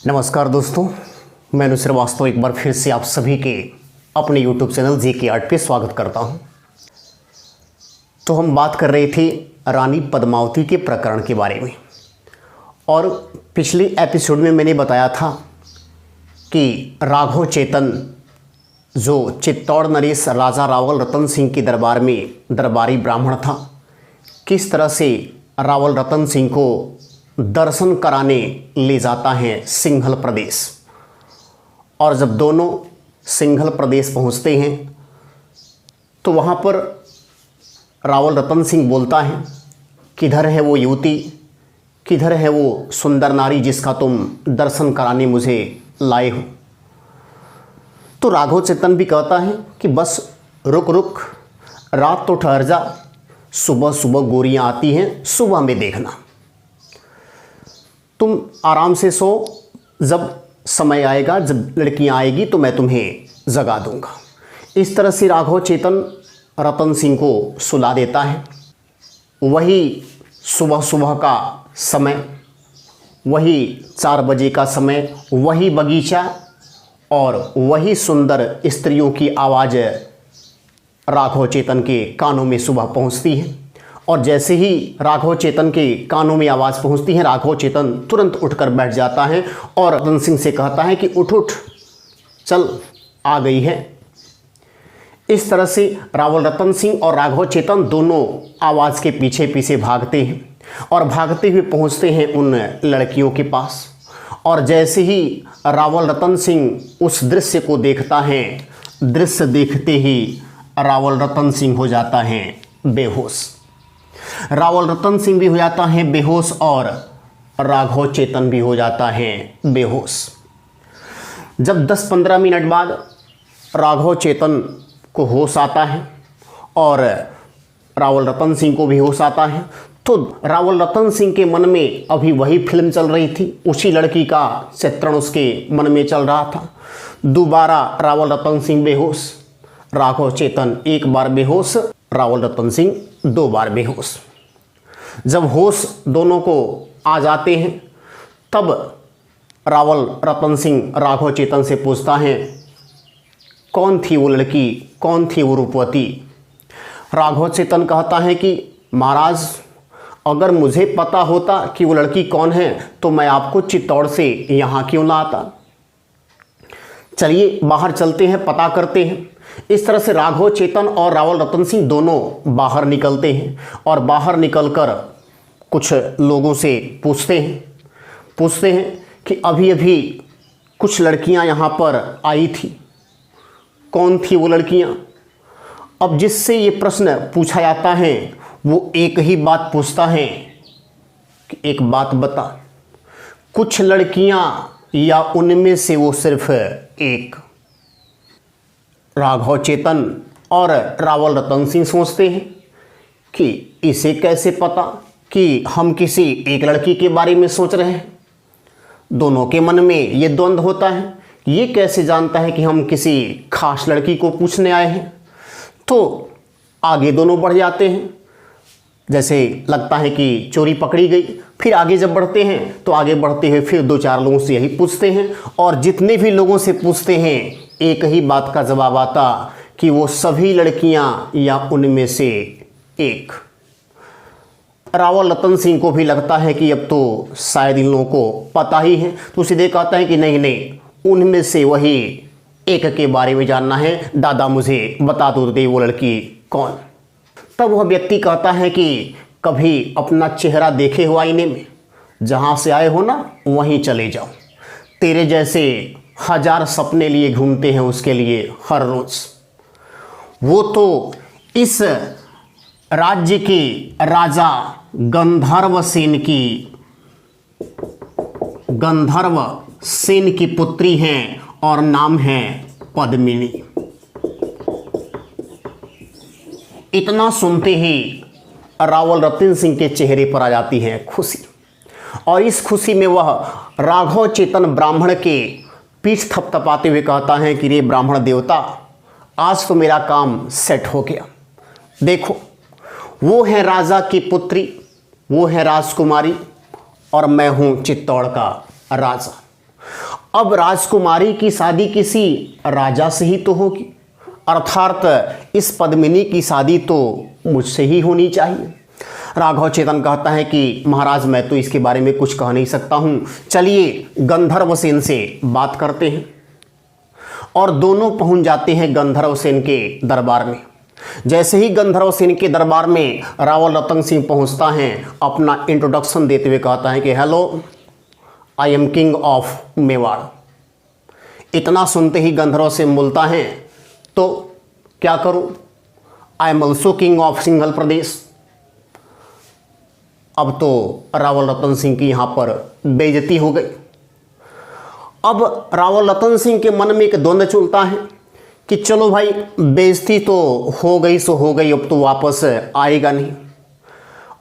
नमस्कार दोस्तों, मैं श्रीवास्तव एक बार फिर से आप सभी के अपने YouTube चैनल जी.के. आर्ट पे स्वागत करता हूं। तो हम बात कर रहे थे रानी पद्मावती के प्रकरण के बारे में और पिछले एपिसोड में मैंने बताया था कि राघव चेतन जो चित्तौड़ नरेश राजा रावल रतन सिंह के दरबार में दरबारी ब्राह्मण था, किस तरह से रावल रतन सिंह को दर्शन कराने ले जाता है सिंघल प्रदेश। और जब दोनों सिंघल प्रदेश पहुंचते हैं तो वहाँ पर रावल रतन सिंह बोलता है, किधर है वो युवती, किधर है वो सुंदर नारी जिसका तुम दर्शन कराने मुझे लाए हो। तो राघव चेतन भी कहता है कि बस रुक रुक, रात तो ठहर जा, सुबह सुबह गोरियाँ आती हैं, सुबह में देखना, तुम आराम से सो, जब समय आएगा, जब लड़कियां आएगी तो मैं तुम्हें जगा दूंगा। इस तरह से राघव चेतन रतन सिंह को सुला देता है। वही सुबह सुबह का समय, वही 4 बजे का समय, वही बगीचा और वही सुंदर स्त्रियों की आवाज़ राघव चेतन के कानों में सुबह पहुंचती है। और जैसे ही राघव चेतन के कानों में आवाज़ पहुंचती है, राघव चेतन तुरंत उठकर बैठ जाता है और रतन सिंह से कहता है कि उठ उठ, चल आ गई है। इस तरह से रावल रतन सिंह और राघव चेतन दोनों आवाज़ के पीछे पीछे भागते हैं और भागते हुए पहुंचते हैं उन लड़कियों के पास। और जैसे ही रावल रतन सिंह उस दृश्य को देखता है, दृश्य देखते ही रावल रतन सिंह हो जाता है बेहोश। रावल रतन सिंह भी हो जाता है बेहोश और राघव चेतन भी हो जाता है बेहोश। जब 10-15 मिनट बाद राघव चेतन को होश आता है और रावल रतन सिंह को भी होश आता है, तो रावल रतन सिंह के मन में अभी वही फिल्म चल रही थी, उसी लड़की का चित्रण उसके मन में चल रहा था। दोबारा रावल रतन सिंह बेहोश, राघव चेतन एक बार बेहोश, रावल रतन सिंह 2 बार बेहोश। जब होश दोनों को आ जाते हैं तब रावल रतन सिंह राघव चेतन से पूछता है, कौन थी वो लड़की, कौन थी वो रूपवती। राघव चेतन कहता है कि महाराज, अगर मुझे पता होता कि वो लड़की कौन है तो मैं आपको चित्तौड़ से यहाँ क्यों ना आता। चलिए बाहर चलते हैं, पता करते हैं। इस तरह से राघव चेतन और रावल रतन सिंह दोनों बाहर निकलते हैं और बाहर निकलकर कुछ लोगों से पूछते हैं कि अभी अभी कुछ लड़कियां यहाँ पर आई थी, कौन थी वो लड़कियां। अब जिससे ये प्रश्न पूछा जाता है वो एक ही बात पूछता है कि एक बात बता, कुछ लड़कियां या उनमें से वो सिर्फ एक। राघव चेतन और रावल रतन सिंह सोचते हैं कि इसे कैसे पता कि हम किसी एक लड़की के बारे में सोच रहे हैं। दोनों के मन में ये द्वंद्व होता है, ये कैसे जानता है कि हम किसी खास लड़की को पूछने आए हैं। तो आगे दोनों बढ़ जाते हैं, जैसे लगता है कि चोरी पकड़ी गई। फिर आगे जब बढ़ते हैं तो आगे बढ़ते हुए फिर 2-4 लोगों से यही पूछते हैं और जितने भी लोगों से पूछते हैं एक ही बात का जवाब आता कि वो सभी लड़कियां या उनमें से एक। रावल रतन सिंह को भी लगता है कि अब तो शायद इन लोगों को पता ही है, तो सीधे कहता है कि नहीं नहीं, उनमें से वही एक के बारे में जानना है, दादा मुझे बता दो वो लड़की कौन। तब वह व्यक्ति कहता है कि कभी अपना चेहरा देखे हो आईने में, जहाँ से आए हो ना वहीं चले जाओ। तेरे जैसे 1000 सपने लिए घूमते हैं उसके लिए हर रोज। वो तो इस राज्य के राजा गंधर्व सेन की पुत्री हैं और नाम है पद्मिनी। इतना सुनते ही रावल रतन सिंह के चेहरे पर आ जाती है खुशी और इस खुशी में वह राघव चेतन ब्राह्मण के पीठ थपथपाते हुए कहता है कि रे ब्राह्मण देवता, आज तो मेरा काम सेट हो गया। देखो, वो है राजा की पुत्री, वो है राजकुमारी और मैं हूँ चित्तौड़ का राजा। अब राजकुमारी की शादी किसी राजा से ही तो होगी, अर्थात इस पद्मिनी की शादी तो मुझसे ही होनी चाहिए। राघव चेतन कहता है कि महाराज मैं तो इसके बारे में कुछ कह नहीं सकता हूँ, चलिए गंधर्वसेन से बात करते हैं। और दोनों पहुंच जाते हैं गंधर्वसेन के दरबार में। जैसे ही गंधर्वसेन के दरबार में रावल रतन सिंह पहुंचता है, अपना इंट्रोडक्शन देते हुए कहता है कि hello, I am king of Mewar. इतना सुनते ही गंधर्वसेन बोलता है तो क्या करूं, I am also king of Singhal प्रदेश। अब तो रावल रतन सिंह की यहाँ पर बेइज्जती हो गई। अब रावल रतन सिंह के मन में एक द्वंद्व चलता है कि चलो भाई बेइज्जती तो हो गई सो हो गई, अब तो वापस आएगा नहीं।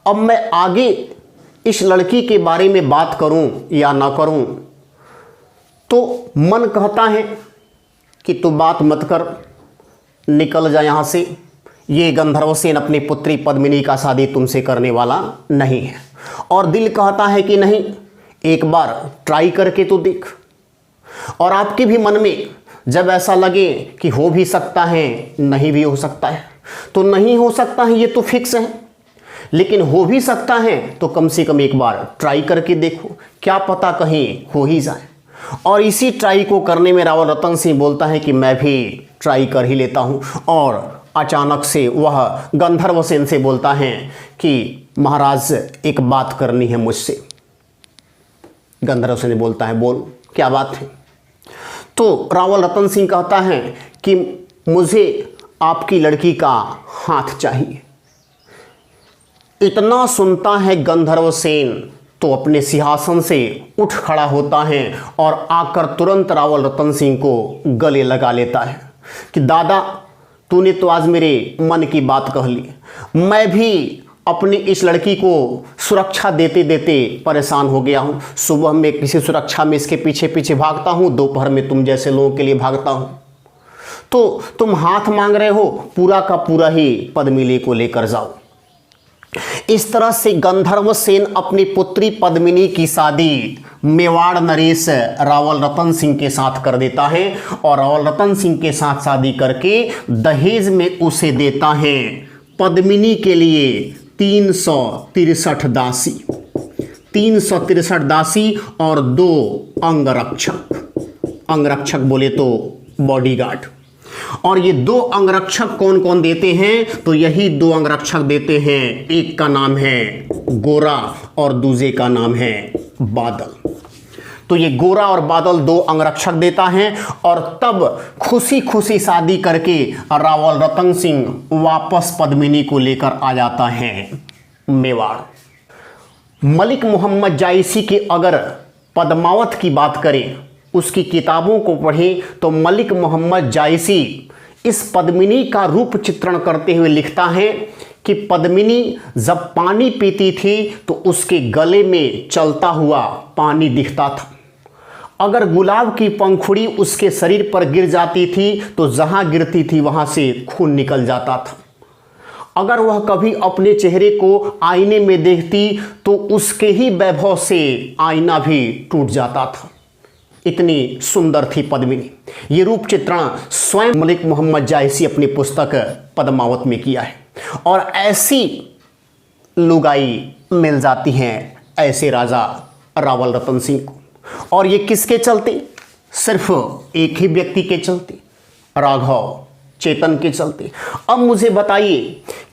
अब मैं आगे इस लड़की के बारे में बात करूं या ना करूं, तो मन कहता है कि तू बात मत कर, निकल जा यहाँ से। ये गंधर्वसेन अपनी पुत्री पद्मिनी का शादी तुमसे करने वाला नहीं है। और दिल कहता है कि नहीं, एक बार ट्राई करके तो देख। और आपके भी मन में जब ऐसा लगे कि हो भी सकता है, नहीं भी हो सकता है, तो नहीं हो सकता है ये तो फिक्स है, लेकिन हो भी सकता है तो कम से कम एक बार ट्राई करके देखो, क्या पता कहीं हो ही जाए। और इसी ट्राई को करने में रावल रतन सिंह बोलता है कि मैं भी ट्राई कर ही लेता हूँ। और अचानक से वह गंधर्वसेन से बोलता है कि महाराज एक बात करनी है मुझसे। गंधर्वसेन बोलता है बोल, क्या बात है। तो रावल रतन सिंह कहता है कि मुझे आपकी लड़की का हाथ चाहिए। इतना सुनता है गंधर्वसेन तो अपने सिंहासन से उठ खड़ा होता है और आकर तुरंत रावल रतन सिंह को गले लगा लेता है कि दादा तूने तो आज मेरे मन की बात कह ली। मैं भी अपनी इस लड़की को सुरक्षा देते देते परेशान हो गया हूँ। सुबह में किसी सुरक्षा में इसके पीछे पीछे भागता हूँ, दोपहर में तुम जैसे लोगों के लिए भागता हूँ, तो तुम हाथ मांग रहे हो, पूरा का पूरा ही पद्मिनी को लेकर जाओ। इस तरह से गंधर्वसेन अपनी पुत्री पद्मिनी की शादी मेवाड़ नरेश रावल रतन सिंह के साथ कर देता है। और रावल रतन सिंह के साथ शादी करके दहेज में उसे देता है पद्मिनी के लिए 363 दासी, 363 दासी और 2 अंगरक्षक। अंगरक्षक बोले तो बॉडीगार्ड। और ये 2 अंगरक्षक कौन कौन देते हैं, तो यही 2 अंगरक्षक देते हैं। एक का नाम है गोरा और दूसरे का नाम है बादल। तो ये गोरा और बादल 2 अंगरक्षक देता है। और तब खुशी खुशी शादी करके रावल रतन सिंह वापस पद्मिनी को लेकर आ जाता है मेवाड़। मलिक मोहम्मद जायसी की अगर पद्मावत की बात करें, उसकी किताबों को पढ़ें, तो मलिक मोहम्मद जायसी इस पद्मिनी का रूप चित्रण करते हुए लिखता है कि पद्मिनी जब पानी पीती थी तो उसके गले में चलता हुआ पानी दिखता था। अगर गुलाब की पंखुड़ी उसके शरीर पर गिर जाती थी तो जहां गिरती थी वहां से खून निकल जाता था। अगर वह कभी अपने चेहरे को आईने में देखती तो उसके ही वैभव से आईना भी टूट जाता था। इतनी सुंदर थी पद्मिनी। ये रूप चित्रण स्वयं मलिक मोहम्मद जायसी अपनी पुस्तक पद्मावत में किया है। और ऐसी लुगाई मिल जाती हैं ऐसे राजा रावल रतन सिंह को। और ये किसके चलते? सिर्फ एक ही व्यक्ति के चलते, राघव चेतन के चलते। अब मुझे बताइए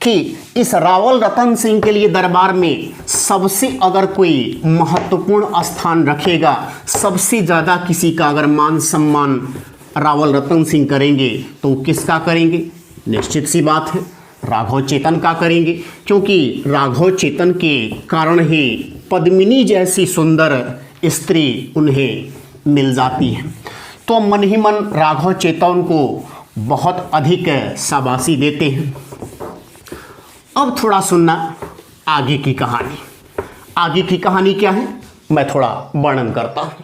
कि इस रावल रतन सिंह के लिए दरबार में सबसे अगर कोई महत्वपूर्ण स्थान रखेगा, सबसे ज़्यादा किसी का अगर मान सम्मान रावल रतन सिंह करेंगे तो किसका करेंगे? निश्चित सी बात है, राघव चेतन का करेंगे। क्योंकि राघव चेतन के कारण ही पद्मिनी जैसी सुंदर स्त्री उन्हें मिल जाती है। तो मन ही मन राघव चेतन को बहुत अधिक शाबाशी देते हैं। अब थोड़ा सुनना आगे की कहानी। आगे की कहानी क्या है मैं थोड़ा वर्णन करता हूं।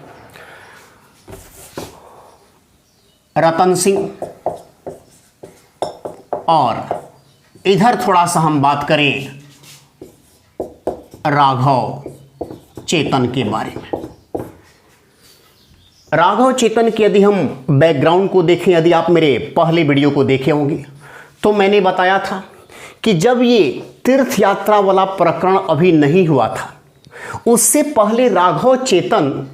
रतन सिंह और इधर थोड़ा सा हम बात करें राघव चेतन के बारे में। राघव चेतन के यदि हम बैकग्राउंड को देखें, यदि आप मेरे पहले वीडियो को देखे होंगे तो मैंने बताया था कि जब ये तीर्थ यात्रा वाला प्रकरण अभी नहीं हुआ था, उससे पहले राघव चेतन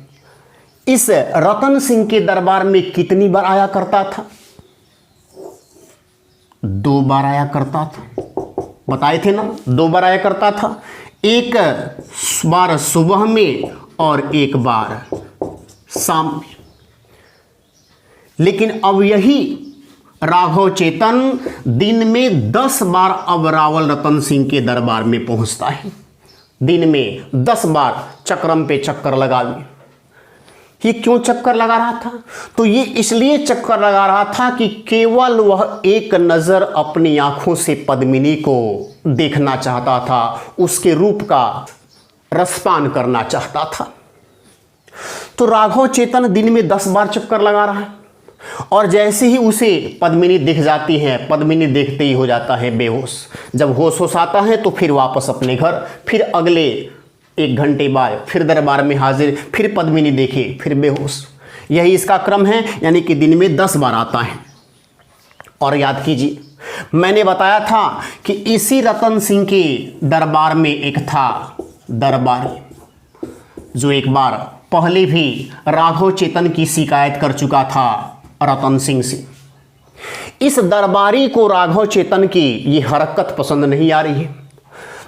इस रतन सिंह के दरबार में कितनी बार आया करता था? 2 बार आया करता था, बताए थे ना, 2 बार आया करता था। एक बार सुबह में और एक बार शाम में। लेकिन अब यही राघव चेतन दिन में 10 बार अब रावल रतन सिंह के दरबार में पहुंचता है। दिन में 10 बार चक्रम पे चक्कर लगावे। ये क्यों चक्कर लगा रहा था? तो ये इसलिए चक्कर लगा रहा था कि केवल वह एक नज़र अपनी आंखों से पद्मिनी को देखना चाहता था, उसके रूप का रसपान करना चाहता था। तो राघव चेतन दिन में 10 बार चक्कर लगा रहा है और जैसे ही उसे पद्मिनी दिख जाती है, पद्मिनी देखते ही हो जाता है बेहोश। जब होश आता है तो फिर वापस अपने घर, फिर अगले 1 घंटे बाद फिर दरबार में हाजिर, फिर पद्मिनी देखे, फिर बेहोश। यही इसका क्रम है, यानी कि दिन में 10 बार आता है। और याद कीजिए, मैंने बताया था कि इसी रतन सिंह के दरबार में एक था दरबारी, जो एक बार पहले भी राघव चेतन की शिकायत कर चुका था रतन सिंह से। इस दरबारी को राघव चेतन की ये हरकत पसंद नहीं आ रही है।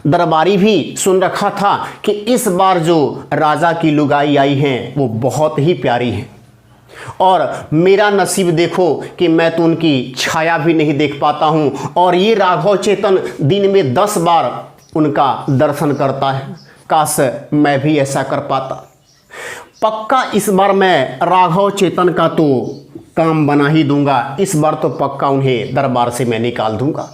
दरबारी भी सुन रखा था कि इस बार जो राजा की लुगाई आई हैं वो बहुत ही प्यारी है, और मेरा नसीब देखो कि मैं तो उनकी छाया भी नहीं देख पाता हूँ, और ये राघव चेतन दिन में 10 बार उनका दर्शन करता है। काश मैं भी ऐसा कर पाता। पक्का इस बार मैं राघव चेतन का तो काम बना ही दूंगा, इस बार तो पक्का उन्हें दरबार से मैं निकाल दूंगा।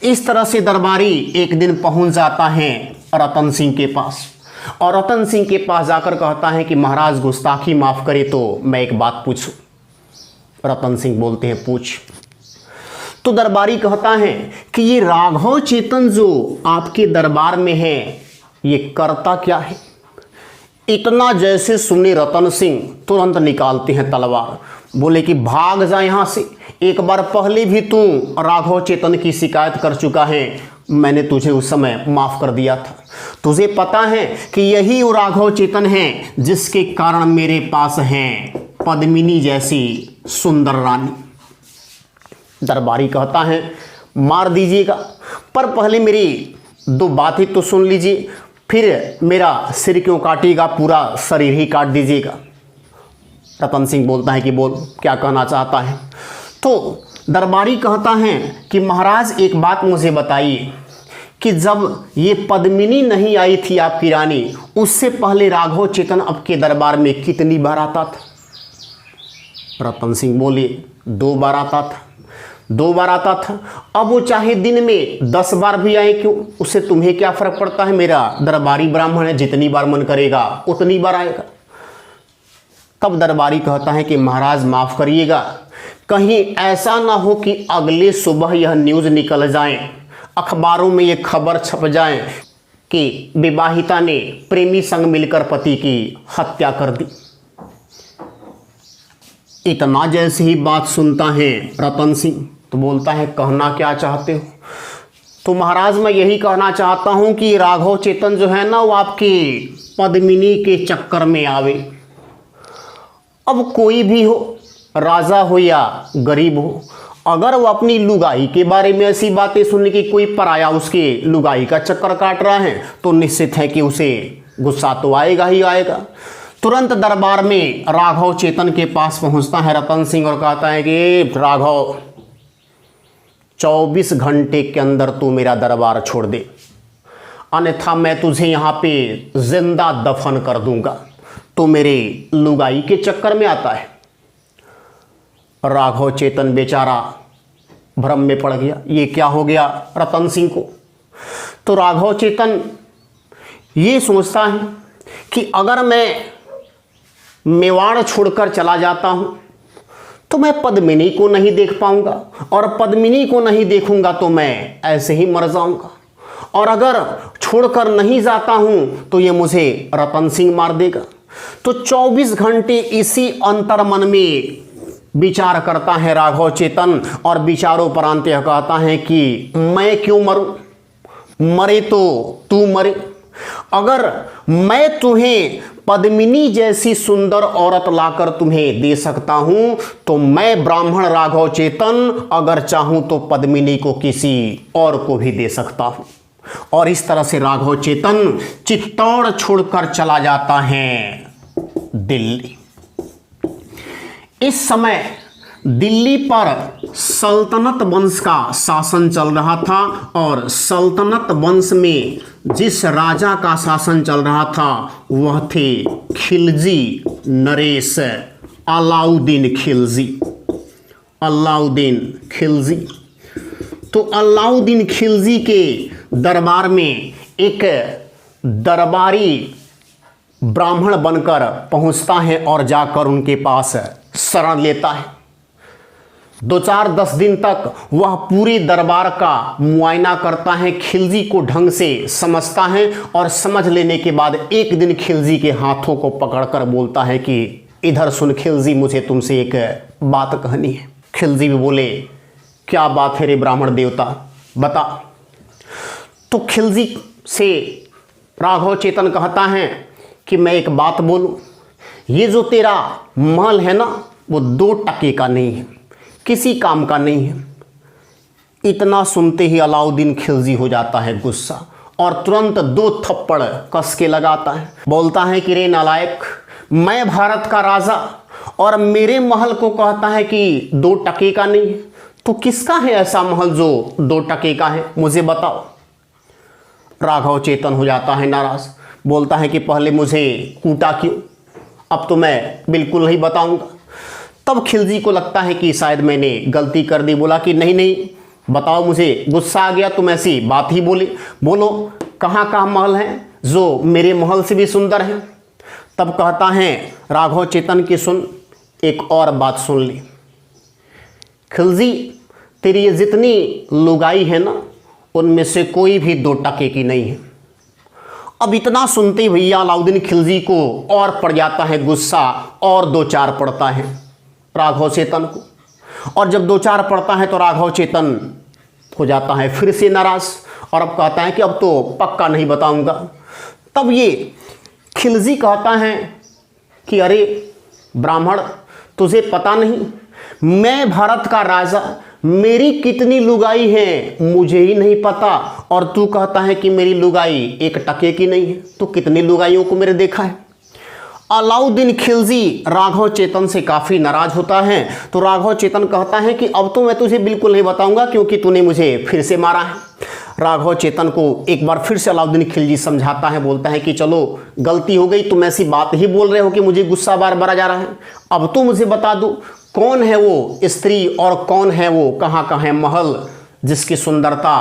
इस तरह से दरबारी एक दिन पहुंच जाता है रतन सिंह के पास, और रतन सिंह के पास जाकर कहता है कि महाराज गुस्ताखी माफ़ करे तो मैं एक बात पूछूं। रतन सिंह बोलते हैं पूछ। तो दरबारी कहता है कि ये राघव चेतन जो आपके दरबार में है ये करता क्या है? इतना जैसे सुने रतन सिंह तुरंत निकालते हैं तलवार, बोले कि भाग जा यहाँ से। एक बार पहले भी तू राघव चेतन की शिकायत कर चुका है, मैंने तुझे उस समय माफ़ कर दिया था। तुझे पता है कि यही वो राघव चेतन है जिसके कारण मेरे पास हैं पद्मिनी जैसी सुंदर रानी। दरबारी कहता है मार दीजिएगा, पर पहले मेरी 2 बातें तो सुन लीजिए, फिर मेरा सिर क्यों काटिएगा, पूरा शरीर ही काट दीजिएगा। रतन सिंह बोलता है कि बोल, क्या कहना चाहता है? तो दरबारी कहता है कि महाराज एक बात मुझे बताइए कि जब ये पद्मिनी नहीं आई थी आपकी रानी, उससे पहले राघव चेतन आपके दरबार में कितनी बार आता था? रतन सिंह बोले 2 बार आता था। 2 बार आता था। अब वो चाहे दिन में 10 बार भी आए क्यों, उससे तुम्हें क्या फ़र्क पड़ता है? मेरा दरबारी ब्राह्मण है, जितनी बार मन करेगा उतनी बार आएगा। तब दरबारी कहता है कि महाराज माफ़ करिएगा, कहीं ऐसा ना हो कि अगले सुबह यह न्यूज़ निकल जाए, अखबारों में ये खबर छप जाए कि विवाहिता ने प्रेमी संग मिलकर पति की हत्या कर दी। इतना जैसे ही बात सुनता है रतन सिंह तो बोलता है कहना क्या चाहते हो? तो महाराज मैं यही कहना चाहता हूँ कि राघव चेतन जो है ना वो आपकी पद्मिनी के चक्कर में आवे। अब कोई भी हो, राजा हो या गरीब हो, अगर वो अपनी लुगाई के बारे में ऐसी बातें सुनने की कोई पराया उसके लुगाई का चक्कर काट रहा है तो निश्चित है कि उसे गुस्सा तो आएगा ही आएगा। तुरंत दरबार में राघव चेतन के पास पहुंचता है रतन सिंह और कहता है कि राघव 24 घंटे के अंदर तू मेरा दरबार छोड़ दे, अन्यथा मैं तुझे यहाँ पे जिंदा दफन कर दूंगा। तो मेरे लुगाई के चक्कर में आता है। राघव चेतन बेचारा भ्रम में पड़ गया, ये क्या हो गया रतन सिंह को। तो राघव चेतन ये सोचता है कि अगर मैं मेवाड़ छोड़कर चला जाता हूँ तो मैं पद्मिनी को नहीं देख पाऊंगा, और पद्मिनी को नहीं देखूंगा तो मैं ऐसे ही मर जाऊंगा, और अगर छोड़कर नहीं जाता हूँ तो ये मुझे रतन सिंह मार देगा। तो 24 घंटे इसी अंतर्मन में विचार करता है राघव चेतन, और विचारों पर अंत यह कहता है कि मैं क्यों मरूं, मरे तो तू मरे। अगर मैं तुम्हें पद्मिनी जैसी सुंदर औरत लाकर तुम्हें दे सकता हूं, तो मैं ब्राह्मण राघव चेतन अगर चाहूं तो पद्मिनी को किसी और को भी दे सकता हूं। और इस तरह से राघव चेतन चित्तौड़ छोड़कर चला जाता है दिल्ली। इस समय दिल्ली पर सल्तनत वंश का शासन चल रहा था, और सल्तनत वंश में जिस राजा का शासन चल रहा था वह थे खिलजी नरेश, अलाउद्दीन खिलजी। अलाउद्दीन खिलजी। तो अलाउद्दीन खिलजी के दरबार में एक दरबारी ब्राह्मण बनकर पहुंचता है और जाकर उनके पास शरण लेता है। 2-4-10 दिन तक वह पूरे दरबार का मुआयना करता है, खिलजी को ढंग से समझता है, और समझ लेने के बाद एक दिन खिलजी के हाथों को पकड़कर बोलता है कि इधर सुन खिलजी, मुझे तुमसे एक बात कहनी है। खिलजी भी बोले, क्या बात है रे ब्राह्मण देवता, बता। तो खिलजी से राघव चेतन कहता है कि मैं एक बात बोलूं, ये जो तेरा महल है ना, वो 2 टके का नहीं है, किसी काम का नहीं है। इतना सुनते ही अलाउद्दीन खिलजी हो जाता है गुस्सा, और तुरंत 2 थप्पड़ कस के लगाता है। बोलता है कि रे नालायक, मैं भारत का राजा और मेरे महल को कहता है कि 2 टके का नहीं है। तो किसका है ऐसा महल जो 2 टके का है, मुझे बताओ। राघव चेतन हो जाता है नाराज, बोलता है कि पहले मुझे कूटा क्यों, अब तो मैं बिल्कुल नहीं बताऊंगा। तब खिलजी को लगता है कि शायद मैंने गलती कर दी। बोला कि नहीं नहीं बताओ, मुझे गुस्सा आ गया, तुम ऐसी बात ही बोले, बोलो कहाँ कहाँ महल है जो मेरे महल से भी सुंदर है। तब कहता है राघव चेतन की सुन, एक और बात सुन ली खिलजी, तेरी ये जितनी लुगाई है ना, उनमें से कोई भी 2 टके की नहीं है। अब इतना सुनते ही भैया अलाउद्दीन खिलजी को और पड़ जाता है गुस्सा, और 2-4 पड़ता है राघव चेतन को। और जब 2-4 पड़ता है तो राघव चेतन हो जाता है फिर से नाराज, और अब कहता है कि अब तो पक्का नहीं बताऊंगा। तब ये खिलजी कहता है कि अरे ब्राह्मण, तुझे पता नहीं मैं भारत का राजा, मेरी कितनी लुगाई है मुझे ही नहीं पता, और तू कहता है कि मेरी लुगाई 1 टके की नहीं है। तो कितनी लुगाइयों को मेरे देखा है। अलाउद्दीन खिलजी राघव चेतन से काफ़ी नाराज होता है। तो राघव चेतन कहता है कि अब तो मैं तुझे बिल्कुल नहीं बताऊंगा, क्योंकि तूने मुझे फिर से मारा है। राघव चेतन को एक बार फिर से अलाउद्दीन खिलजी समझाता है, बोलता है कि चलो गलती हो गई, तुम ऐसी बात ही बोल रहे हो कि मुझे गुस्सा बार बार आ जा रहा है। अब तो मुझे बता दो कौन है वो स्त्री, और कौन है वो कहाँ कहाँ है महल जिसकी सुंदरता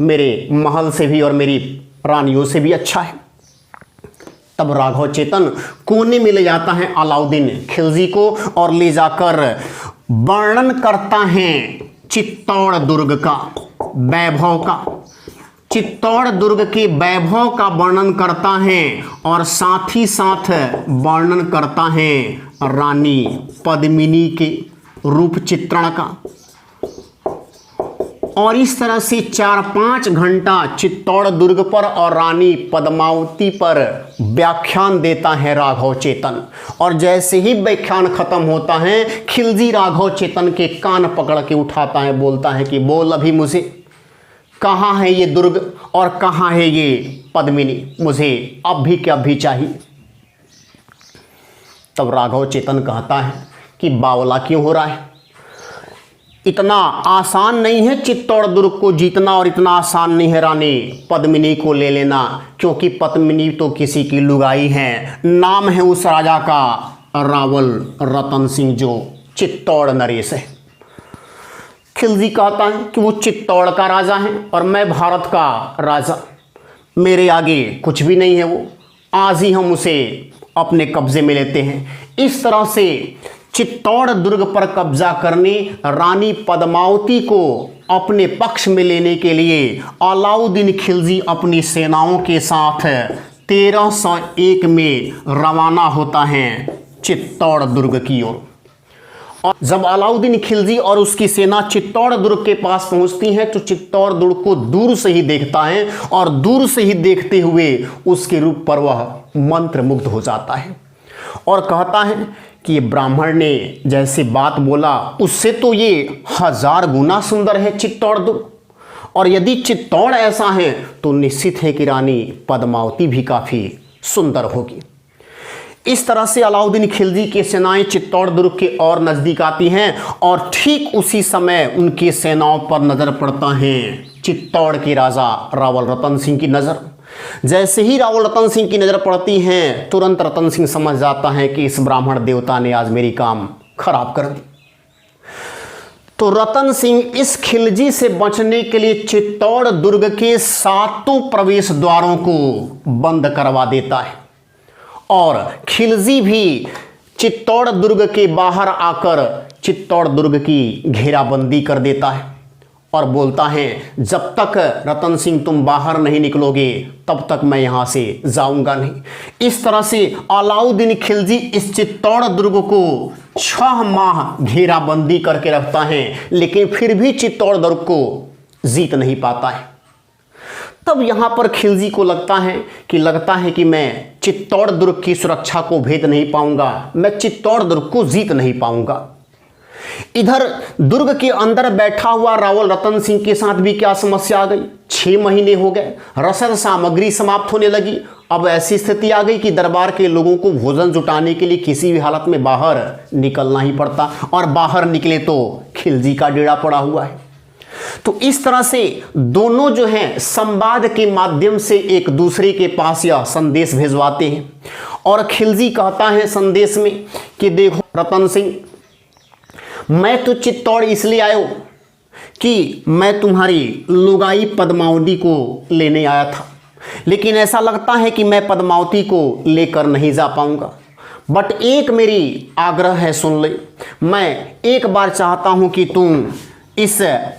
मेरे महल से भी और मेरी रानियों से भी अच्छा है। तब राघव चेतन कोने में ले जाता है अलाउद्दीन खिलजी को, और ले जाकर वर्णन करता है चित्तौड़ दुर्ग का वैभव का। चित्तौड़ दुर्ग के वैभव का वर्णन करता है, और साथ ही साथ वर्णन करता है रानी पद्मिनी के रूप चित्रण का। और इस तरह से 4-5 घंटा चित्तौड़ दुर्ग पर और रानी पद्मावती पर व्याख्यान देता है राघव चेतन। और जैसे ही व्याख्यान खत्म होता है, खिलजी राघव चेतन के कान पकड़ के उठाता है, बोलता है कि बोल अभी मुझे, कहाँ है ये दुर्ग और कहाँ है ये पद्मिनी, मुझे अब भी क्या भी चाहिए। तब राघव चेतन कहता है कि बावला क्यों हो रहा है, इतना आसान नहीं है चित्तौड़ दुर्ग को जीतना, और इतना आसान नहीं है रानी पद्मिनी को ले लेना, क्योंकि पद्मिनी तो किसी की लुगाई है। नाम है उस राजा का रावल रतन सिंह, जो चित्तौड़ नरेश है। खिलजी कहता है कि वो चित्तौड़ का राजा है और मैं भारत का राजा, मेरे आगे कुछ भी नहीं है वो, आज ही हम उसे अपने कब्जे में लेते हैं। इस तरह से चित्तौड़ दुर्ग पर कब्जा करने, रानी पद्मावती को अपने पक्ष में लेने के लिए अलाउद्दीन खिलजी अपनी सेनाओं के साथ 1301 में रवाना होता है चित्तौड़ दुर्ग की ओर। और जब अलाउद्दीन खिलजी और उसकी सेना चित्तौड़ दुर्ग के पास पहुंचती है तो चित्तौड़ दुर्ग को दूर से ही देखता है और दूर से ही देखते हुए उसके रूप पर वह मंत्रमुग्ध हो जाता है और कहता है कि ये ब्राह्मण ने जैसे बात बोला उससे तो ये 1000 गुना सुंदर है चित्तौड़ दुर्ग, और यदि चित्तौड़ ऐसा है तो निश्चित है कि रानी पद्मावती भी काफ़ी सुंदर होगी। इस तरह से अलाउद्दीन खिलजी की सेनाएं चित्तौड़ दुर्ग के और नज़दीक आती हैं और ठीक उसी समय उनकी सेनाओं पर नज़र पड़ता है चित्तौड़ के राजा रावल रतन सिंह की नज़र। जैसे ही रावल रतन सिंह की नज़र पड़ती है तुरंत रतन सिंह समझ जाता है कि इस ब्राह्मण देवता ने आज मेरी काम खराब कर दी। तो रतन सिंह इस खिलजी से बचने के लिए चित्तौड़ दुर्ग के 7 प्रवेश द्वारों को बंद करवा देता है और खिलजी भी चित्तौड़ दुर्ग के बाहर आकर चित्तौड़ दुर्ग की घेराबंदी कर देता है और बोलता है जब तक रतन सिंह तुम बाहर नहीं निकलोगे तब तक मैं यहाँ से जाऊँगा नहीं। इस तरह से अलाउद्दीन खिलजी इस चित्तौड़ दुर्ग को 6 माह घेराबंदी करके रखता है, लेकिन फिर भी चित्तौड़ दुर्ग को जीत नहीं पाता है। तब यहाँ पर खिलजी को लगता है कि मैं चित्तौड़ दुर्ग की सुरक्षा को भेद नहीं पाऊंगा, मैं चित्तौड़ दुर्ग को जीत नहीं पाऊंगा। इधर दुर्ग के अंदर बैठा हुआ रावल रतन सिंह के साथ भी क्या समस्या आ गई। 6 महीने हो गए, रसद सामग्री समाप्त होने लगी। अब ऐसी स्थिति आ गई कि दरबार के लोगों को भोजन जुटाने के लिए किसी भी हालत में बाहर निकलना ही पड़ता, और बाहर निकले तो खिलजी का डेरा पड़ा हुआ है। तो इस तरह से दोनों जो हैं संवाद के माध्यम से एक दूसरे के पास यह संदेश भिजवाते हैं और खिलजी कहता है संदेश में कि देखो रतन सिंह, मैं तो चित्तौड़ इसलिए आया कि मैं तुम्हारी लुगाई पद्मावती को लेने आया था, लेकिन ऐसा लगता है कि मैं पद्मावती को लेकर नहीं जा पाऊंगा। बट एक मेरी आग्रह है, सुन ले। मैं एक बार चाहता हूं कि तुम इस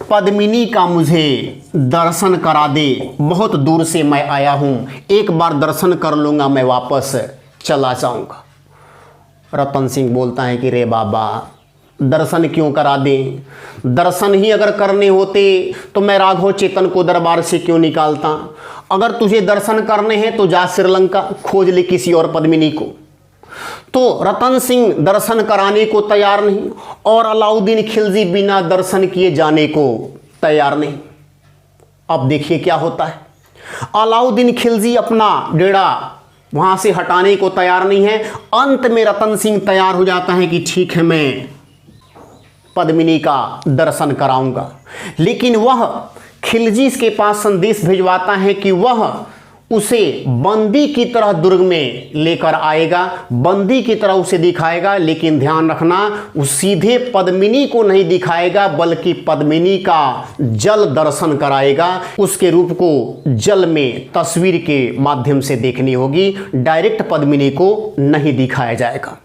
पद्मिनी का मुझे दर्शन करा दे। बहुत दूर से मैं आया हूं, एक बार दर्शन कर लूँगा, मैं वापस चला जाऊँगा। रतन सिंह बोलता है कि रे बाबा, दर्शन क्यों करा दें? दर्शन ही अगर करने होते तो मैं राघव चेतन को दरबार से क्यों निकालता? अगर तुझे दर्शन करने हैं तो जा श्रीलंका, खोज ले किसी और पद्मिनी को। तो रतन सिंह दर्शन कराने को तैयार नहीं और अलाउद्दीन खिलजी बिना दर्शन किए जाने को तैयार नहीं। अब देखिए क्या होता है। अलाउद्दीन खिलजी अपना डेरा वहां से हटाने को तैयार नहीं है। अंत में रतन सिंह तैयार हो जाता है कि ठीक है, मैं पद्मिनी का दर्शन कराऊंगा। लेकिन वह खिलजी के पास संदेश भिजवाता है कि वह उसे बंदी की तरह दुर्ग में लेकर आएगा, बंदी की तरह उसे दिखाएगा। लेकिन ध्यान रखना, वो सीधे पद्मिनी को नहीं दिखाएगा बल्कि पद्मिनी का जल दर्शन कराएगा। उसके रूप को जल में तस्वीर के माध्यम से देखनी होगी, डायरेक्ट पद्मिनी को नहीं दिखाया जाएगा।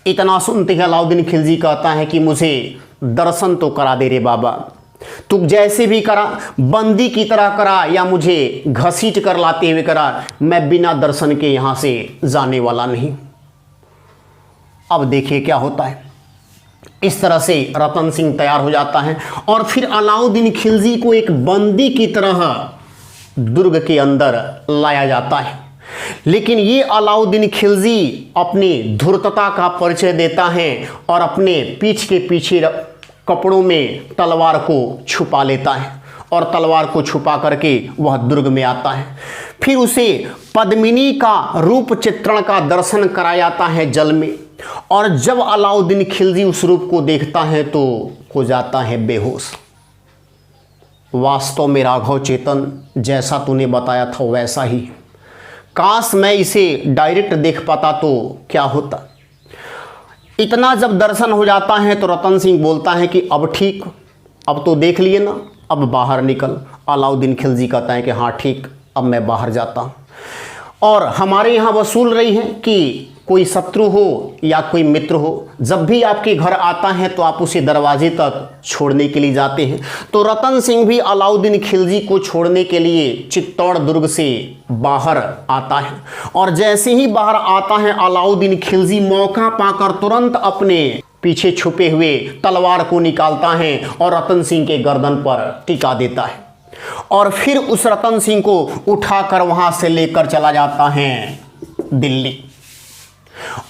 इतना सुनते ही अलाउद्दीन खिलजी कहता है कि मुझे दर्शन तो करा दे रे बाबा, तू जैसे भी करा, बंदी की तरह करा या मुझे घसीट कर लाते हुए करा, मैं बिना दर्शन के यहां से जाने वाला नहीं। अब देखिए क्या होता है। इस तरह से रतन सिंह तैयार हो जाता है और फिर अलाउद्दीन खिलजी को एक बंदी की तरह दुर्ग के अंदर लाया जाता है। लेकिन ये अलाउद्दीन खिलजी अपनी धूर्तता का परिचय देता है और अपने पीठ के पीछे कपड़ों में तलवार को छुपा लेता है और तलवार को छुपा करके वह दुर्ग में आता है। फिर उसे पद्मिनी का रूप चित्रण का दर्शन कराया जाता है जल में, और जब अलाउद्दीन खिलजी उस रूप को देखता है तो हो जाता है बेहोश। वास्तव में राघव चेतन जैसा तूने बताया था वैसा ही, काश मैं इसे डायरेक्ट देख पाता तो क्या होता। इतना जब दर्शन हो जाता है तो रतन सिंह बोलता है कि अब ठीक, अब तो देख लिए ना, अब बाहर निकल। अलाउद्दीन खिलजी कहता है कि हाँ ठीक, अब मैं बाहर जाता हूँ। और हमारे यहाँ वसूल रही है कि कोई शत्रु हो या कोई मित्र हो, जब भी आपके घर आता है तो आप उसे दरवाजे तक छोड़ने के लिए जाते हैं। तो रतन सिंह भी अलाउद्दीन खिलजी को छोड़ने के लिए चित्तौड़ दुर्ग से बाहर आता है, और जैसे ही बाहर आता है अलाउद्दीन खिलजी मौका पाकर तुरंत अपने पीछे छुपे हुए तलवार को निकालता है और रतन सिंह के गर्दन पर टिका देता है, और फिर उस रतन सिंह को उठाकर वहां से लेकर चला जाता है दिल्ली,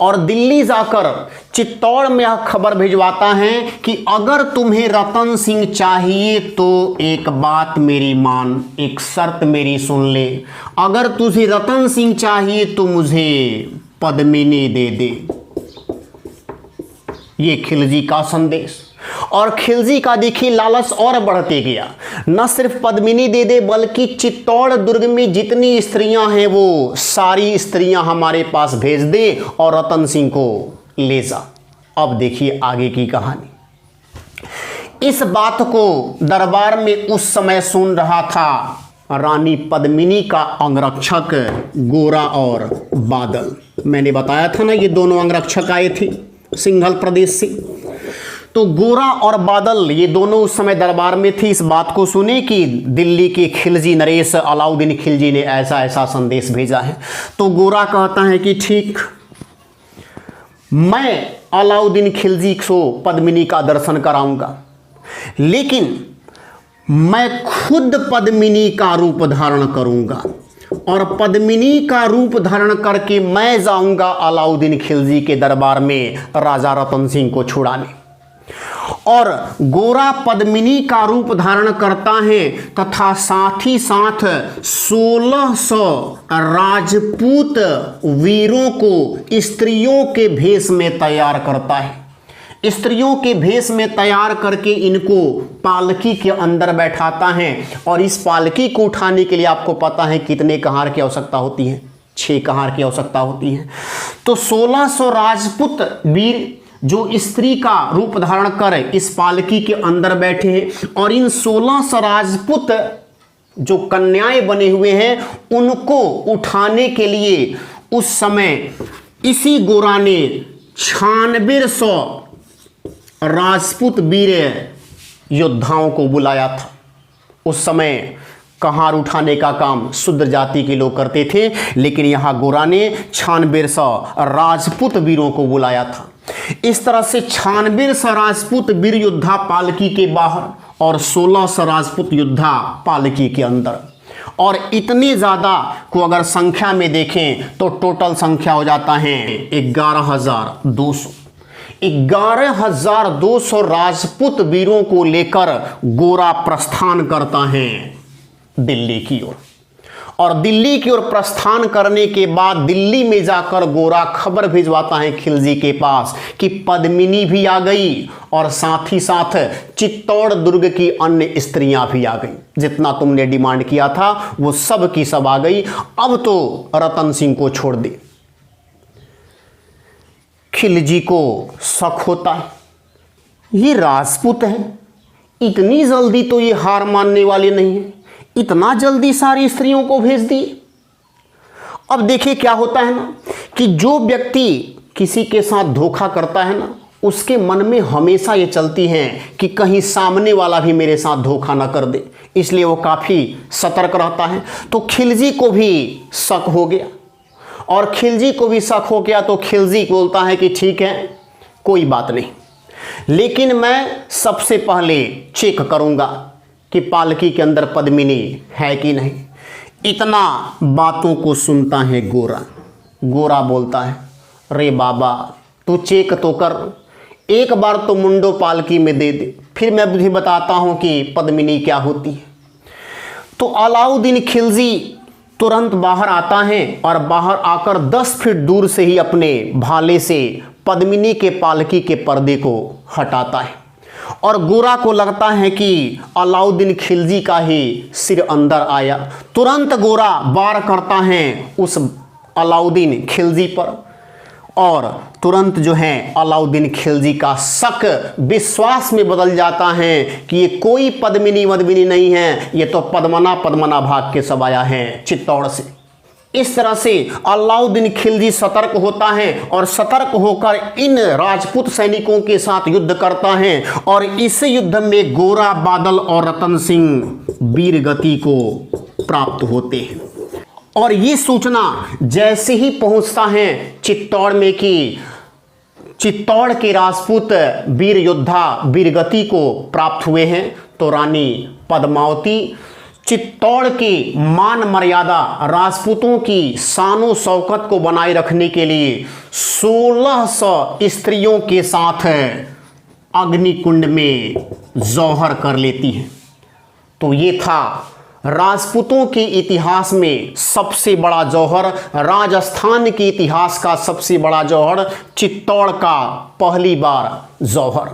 और दिल्ली जाकर चित्तौड़ में यह खबर भिजवाता है कि अगर तुम्हें रतन सिंह चाहिए तो एक बात मेरी मान, एक शर्त मेरी सुन ले, अगर तुझे रतन सिंह चाहिए तो मुझे पद्मिनी दे दे। ये खिलजी का संदेश, और खिलजी का देखिए लालच और बढ़ते गया, न सिर्फ पद्मिनी दे दे बल्कि चित्तौड़ दुर्ग में जितनी स्त्रियां हैं वो सारी स्त्रियां हमारे पास भेज दे और रतन सिंह को ले जा। अब देखिए आगे की कहानी। इस बात को दरबार में उस समय सुन रहा था रानी पद्मिनी का अंगरक्षक गोरा और बादल। मैंने बताया था ना ये दोनों अंगरक्षक आए थे सिंघल प्रदेश से। तो गोरा और बादल ये दोनों उस समय दरबार में थे, इस बात को सुने कि दिल्ली के खिलजी नरेश अलाउद्दीन खिलजी ने ऐसा ऐसा संदेश भेजा है। तो गोरा कहता है कि ठीक, मैं अलाउद्दीन खिलजी को पद्मिनी का दर्शन कराऊंगा, लेकिन मैं खुद पद्मिनी का रूप धारण करूंगा, और पद्मिनी का रूप धारण करके मैं जाऊंगा अलाउद्दीन खिलजी के दरबार में राजा रतन सिंह को छुड़ाने। और गोरा पद्मिनी का रूप धारण करता है तथा साथ ही साथ 1600 राजपूत वीरों को स्त्रियों के भेष में तैयार करता है। स्त्रियों के भेष में तैयार करके इनको पालकी के अंदर बैठाता है, और इस पालकी को उठाने के लिए आपको पता है कितने कहार की आवश्यकता होती है, 6 कहार की आवश्यकता होती है। तो 1600 राजपूत वीर जो स्त्री का रूप धारण कर इस पालकी के अंदर बैठे हैं, और इन 1600 राजपूत जो कन्याएं बने हुए हैं उनको उठाने के लिए उस समय इसी गोरा ने 9600 राजपूत वीर योद्धाओं को बुलाया था। उस समय कहार उठाने का काम शूद्र जाति के लोग करते थे, लेकिन यहाँ गोरा ने 9600 राजपूत वीरों को बुलाया था। इस तरह से 9600 राजपूत वीर योद्धा पालकी के बाहर और 1600 राजपूत योद्धा पालकी के अंदर, और इतने ज़्यादा को अगर संख्या में देखें तो टोटल संख्या हो जाता है 11,200। 11,200 राजपूत वीरों को लेकर गोरा प्रस्थान करता है दिल्ली की ओर, और दिल्ली की ओर प्रस्थान करने के बाद दिल्ली में जाकर गोरा खबर भिजवाता है खिलजी के पास कि पद्मिनी भी आ गई और साथ ही साथ चित्तौड़ दुर्ग की अन्य स्त्रियां भी आ गई। जितना तुमने डिमांड किया था वो सब की सब आ गई, अब तो रतन सिंह को छोड़ दे। खिलजी को शक होता है, ये राजपूत है, इतनी जल्दी तो ये हार मानने वाले नहीं है, इतना जल्दी सारी स्त्रियों को भेज दी। अब देखिए क्या होता है ना कि जो व्यक्ति किसी के साथ धोखा करता है ना, उसके मन में हमेशा ये चलती है कि कहीं सामने वाला भी मेरे साथ धोखा ना कर दे, इसलिए वो काफ़ी सतर्क रहता है। तो खिलजी को भी शक हो गया, और खिलजी को भी शक हो गया तो खिलजी बोलता है कि ठीक है कोई बात नहीं, लेकिन मैं सबसे पहले चेक करूँगा कि पालकी के अंदर पद्मिनी है कि नहीं। इतना बातों को सुनता है गोरा। गोरा बोलता है, रे बाबा तू चेक तो कर, एक बार तो मुंडो पालकी में दे दे, फिर मैं तुझे बताता हूँ कि पद्मिनी क्या होती है। तो अलाउद्दीन खिलजी तुरंत बाहर आता है, और बाहर आकर 10 फीट दूर से ही अपने भाले से पद्मिनी के पालकी के पर्दे को हटाता है, और गोरा को लगता है कि अलाउद्दीन खिलजी का ही सिर अंदर आया। तुरंत गोरा वार करता है उस अलाउद्दीन खिलजी पर, और तुरंत जो है अलाउद्दीन खिलजी का शक विश्वास में बदल जाता है कि ये कोई पद्मिनी वद्मिनी नहीं है, ये तो पद्मना भाग के सब आया है चित्तौड़ से। इस तरह से अलाउद्दीन खिलजी सतर्क होता है और सतर्क होकर इन राजपूत सैनिकों के साथ युद्ध करता है और इस युद्ध में गोरा बादल और रतन सिंह वीर गति को प्राप्त होते हैं। और ये सूचना जैसे ही पहुंचता है चित्तौड़ में कि चित्तौड़ के राजपूत वीर योद्धा वीरगति को प्राप्त हुए हैं, तो रानी पद्मावती चित्तौड़ की मान मर्यादा राजपूतों की शानो शौकत को बनाए रखने के लिए 1600 स्त्रियों के साथ अग्निकुंड में जौहर कर लेती हैं। तो ये था राजपूतों के इतिहास में सबसे बड़ा जौहर, राजस्थान के इतिहास का सबसे बड़ा जौहर, चित्तौड़ का पहली बार जौहर।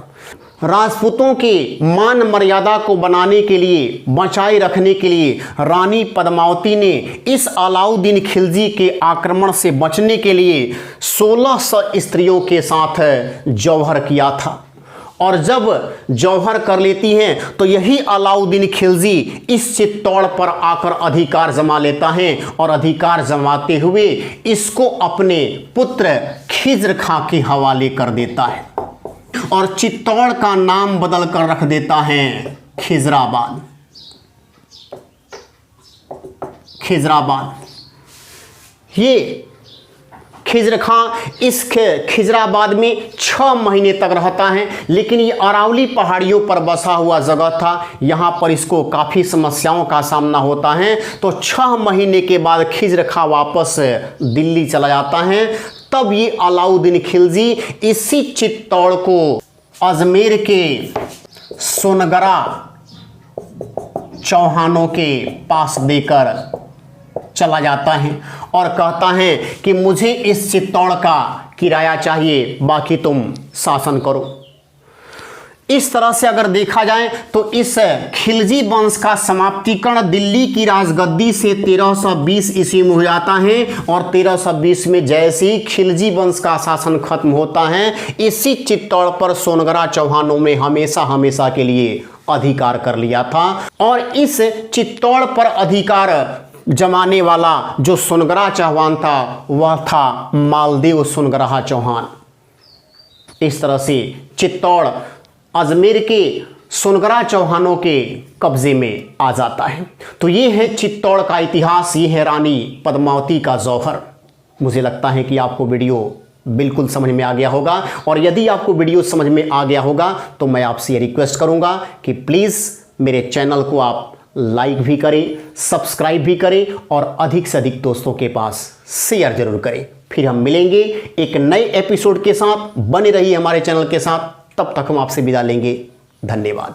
राजपूतों के मान मर्यादा को बनाने के लिए, बचाए रखने के लिए रानी पद्मावती ने इस अलाउद्दीन खिलजी के आक्रमण से बचने के लिए 1600 स्त्रियों के साथ जौहर किया था। और जब जौहर कर लेती हैं तो यही अलाउद्दीन खिलजी इस चित्तौड़ पर आकर अधिकार जमा लेता है और अधिकार जमाते हुए इसको अपने पुत्र खिज्र खां के हवाले कर देता है और चित्तौड़ का नाम बदल कर रख देता है खिजराबाद। खिजराबाद। ये खिज्र खां इस खिजराबाद में 6 महीने तक रहता है, लेकिन ये अरावली पहाड़ियों पर बसा हुआ जगह था, यहाँ पर इसको काफ़ी समस्याओं का सामना होता है। तो 6 महीने के बाद खिज्र खां वापस दिल्ली चला जाता है। तब ये अलाउद्दीन खिलजी इसी चित्तौड़ को अजमेर के सोनगरा चौहानों के पास देकर चला जाता है और कहता है कि मुझे इस चित्तौड़ का किराया चाहिए, बाकी तुम शासन करो। इस तरह से अगर देखा जाए तो इस खिलजी वंश का समाप्तिकरण दिल्ली की राजगद्दी से 1320 ईस्वी में हो जाता है और 1320 में जैसे ही खिलजी वंश का शासन खत्म होता है, इसी चित्तौड़ पर सोनगरा चौहानों में हमेशा हमेशा के लिए अधिकार कर लिया था। और इस चित्तौड़ पर अधिकार जमाने वाला जो सोनगरा चौहान था वह था मालदेव सोनगरा चौहान। इस तरह से चित्तौड़ अजमेर के सोनगरा चौहानों के कब्जे में आ जाता है। तो ये है चित्तौड़ का इतिहास, ये है रानी पद्मावती का जौहर। मुझे लगता है कि आपको वीडियो बिल्कुल समझ में आ गया होगा और यदि आपको वीडियो समझ में आ गया होगा तो मैं आपसे ये रिक्वेस्ट करूंगा कि प्लीज़ मेरे चैनल को आप लाइक भी करें, सब्सक्राइब भी करें और अधिक से अधिक दोस्तों के पास शेयर जरूर करें। फिर हम मिलेंगे एक नए एपिसोड के साथ। बने रहिए हमारे चैनल के साथ, तब तक हम आपसे विदा लेंगे। धन्यवाद।